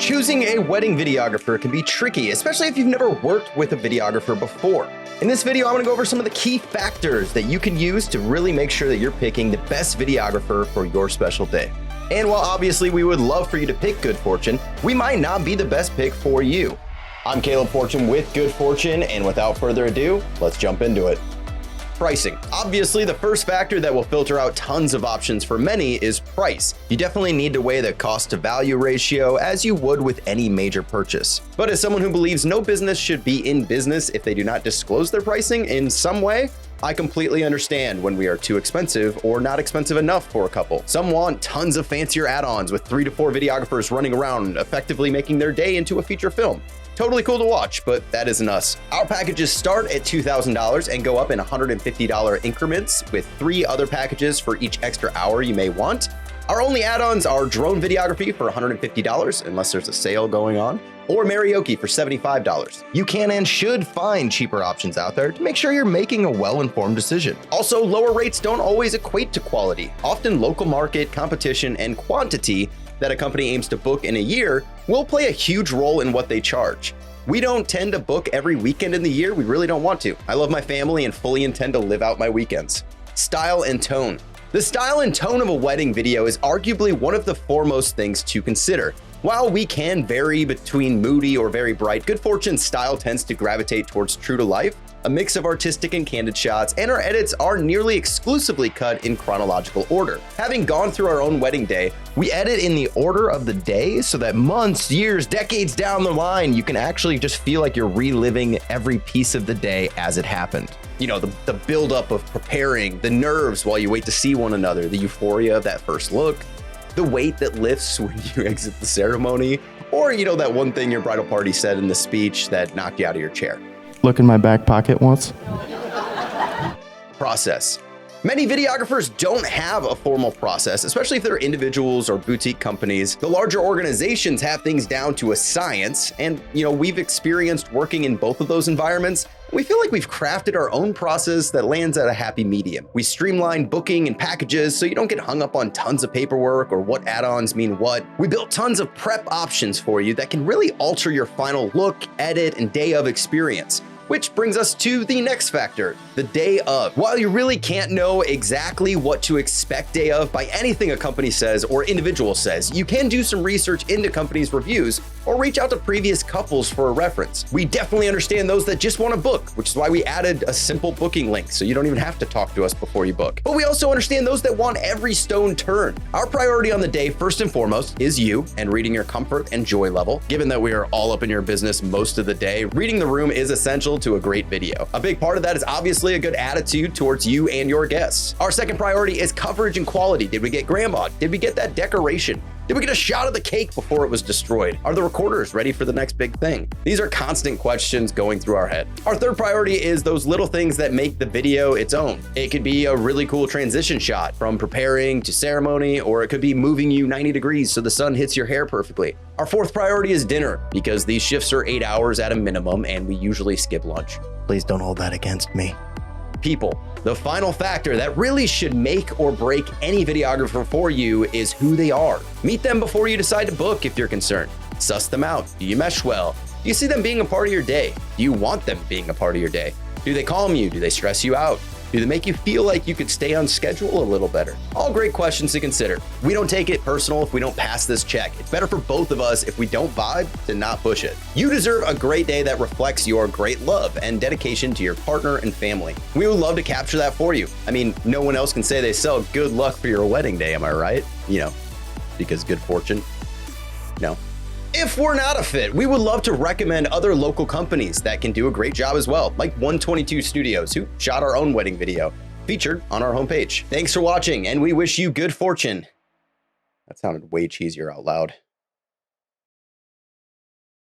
Choosing a wedding videographer can be tricky, especially if you've never worked with a videographer before. In this video, I'm going to go over some of the key factors that you can use to really make sure that you're picking the best videographer for your special day. And while obviously we would love for you to pick Good Fortune, we might not be the best pick for you. I'm Caleb Fortune with Good Fortune, and without further ado, let's jump into it. Pricing. Obviously, the first factor that will filter out tons of options for many is price. You definitely need to weigh the cost to value ratio as you would with any major purchase. But as someone who believes no business should be in business if they do not disclose their pricing in some way, I completely understand when we are too expensive or not expensive enough for a couple. Some want tons of fancier add-ons with 3 to 4 videographers running around, effectively making their day into a feature film. Totally cool to watch, but that isn't us. Our packages start at $2,000 and go up in $150 increments with 3 other packages for each extra hour you may want. Our only add-ons are drone videography for $150 unless there's a sale going on, or karaoke for $75. You can and should find cheaper options out there to make sure you're making a well-informed decision. Also, lower rates don't always equate to quality. Often local market, competition, and quantity that a company aims to book in a year will play a huge role in what they charge. We don't tend to book every weekend in the year. We really don't want to. I love my family and fully intend to live out my weekends. Style and tone. The style and tone of a wedding video is arguably one of the foremost things to consider. While we can vary between moody or very bright, Good Fortune's style tends to gravitate towards true to life, a mix of artistic and candid shots, and our edits are nearly exclusively cut in chronological order. Having gone through our own wedding day, we edit in the order of the day so that months, years, decades down the line, you can actually just feel like you're reliving every piece of the day as it happened. You know, the buildup of preparing, the nerves while you wait to see one another, the euphoria of that first look, the weight that lifts when you exit the ceremony, or, you know, that one thing your bridal party said in the speech that knocked you out of your chair. Look in my back pocket once. Process. Many videographers don't have a formal process, especially if they're individuals or boutique companies. The larger organizations have things down to a science, and we've experienced working in both of those environments. We feel like we've crafted our own process that lands at a happy medium. We streamline booking and packages so you don't get hung up on tons of paperwork or what add-ons mean what. We built tons of prep options for you that can really alter your final look, edit, and day of experience. Which brings us to the next factor, the day of. While you really can't know exactly what to expect day of by anything a company says or individual says, you can do some research into companies' reviews or reach out to previous couples for a reference. We definitely understand those that just want to book, which is why we added a simple booking link so you don't even have to talk to us before you book. But we also understand those that want every stone turned. Our priority on the day, first and foremost, is you and reading your comfort and joy level. Given that we are all up in your business most of the day, reading the room is essential to a great video. A big part of that is obviously a good attitude towards you and your guests. Our second priority is coverage and quality. Did we get grandma? Did we get that decoration? Did we get a shot of the cake before it was destroyed? Are the recorders ready for the next big thing? These are constant questions going through our head. Our third priority is those little things that make the video its own. It could be a really cool transition shot from preparing to ceremony, or it could be moving you 90 degrees so the sun hits your hair perfectly. Our fourth priority is dinner, because these shifts are 8 hours at a minimum and we usually skip lunch. Please don't hold that against me. People. The final factor that really should make or break any videographer for you is who they are. Meet them before you decide to book if you're concerned. Suss them out. Do you mesh well? Do you see them being a part of your day? Do you want them being a part of your day? Do they calm you? Do they stress you out? Do they make you feel like you could stay on schedule a little better? All great questions to consider. We don't take it personal if we don't pass this check. It's better for both of us if we don't vibe to not push it. You deserve a great day that reflects your great love and dedication to your partner and family. We would love to capture that for you. I mean, no one else can say they sell good luck for your wedding day, am I right? Because Good Fortune. No. If we're not a fit, we would love to recommend other local companies that can do a great job as well, like 122 Studios, who shot our own wedding video, featured on our homepage. Thanks for watching, and we wish you good fortune. That sounded way cheesier out loud.